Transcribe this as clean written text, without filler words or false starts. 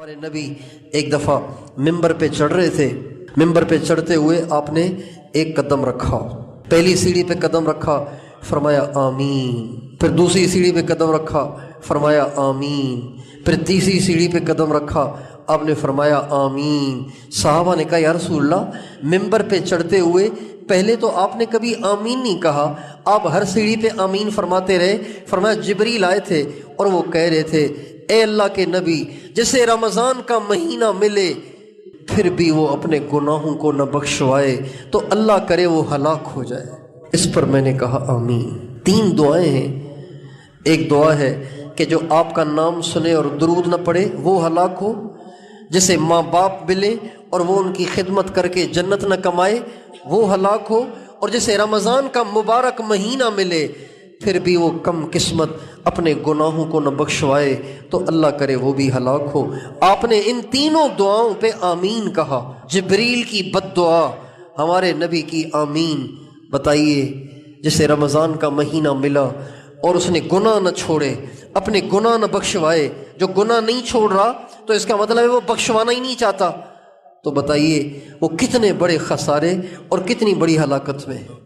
हमारे नबी एक दफ़ा मिंबर पे चढ़ रहे थे। मिंबर पे चढ़ते हुए आपने एक कदम रखा, पहली सीढ़ी पे कदम रखा, फरमाया आमीन। फिर दूसरी सीढ़ी पे कदम रखा, फरमाया आमीन। फिर तीसरी सीढ़ी पे कदम रखा, आपने फरमाया आमीन। साहबा ने कहा या रसूलल्लाह, मिंबर पे चढ़ते हुए पहले तो आपने कभी आमीन नहीं कहा, आप हर सीढ़ी पे आमीन फरमाते रहे। फरमाया जिब्रील आए थे और वो कह रहे थे ए अल्लाह के नबी, जिसे रमज़ान का महीना मिले फिर भी वो अपने गुनाहों को न बख्शवाए तो अल्लाह करे वो हलाक हो जाए। इस पर मैंने कहा आमीन। 3 दुआएं हैं। एक दुआ है कि जो आपका नाम सुने और दुरूद न पढ़े वो हलाक हो, जिसे माँ बाप मिले और वो उनकी खिदमत करके जन्नत न कमाए वो हलाक हो, और जिसे रमज़ान का मुबारक महीना मिले फिर भी वो कम किस्मत अपने गुनाहों को न बख्शवाए तो अल्लाह करे वो भी हलाक हो। आपने इन तीनों दुआओं पे आमीन कहा। जिब्रील की बद्दुआ, हमारे नबी की आमीन। बताइए, जिसे रमज़ान का महीना मिला और उसने गुनाह न छोड़े, अपने गुनाह न बख्शवाए, जो गुनाह नहीं छोड़ रहा तो इसका मतलब है वो बख्शवाना ही नहीं चाहता, तो बताइए वो कितने बड़े खसारे और कितनी बड़ी हलाकत में है।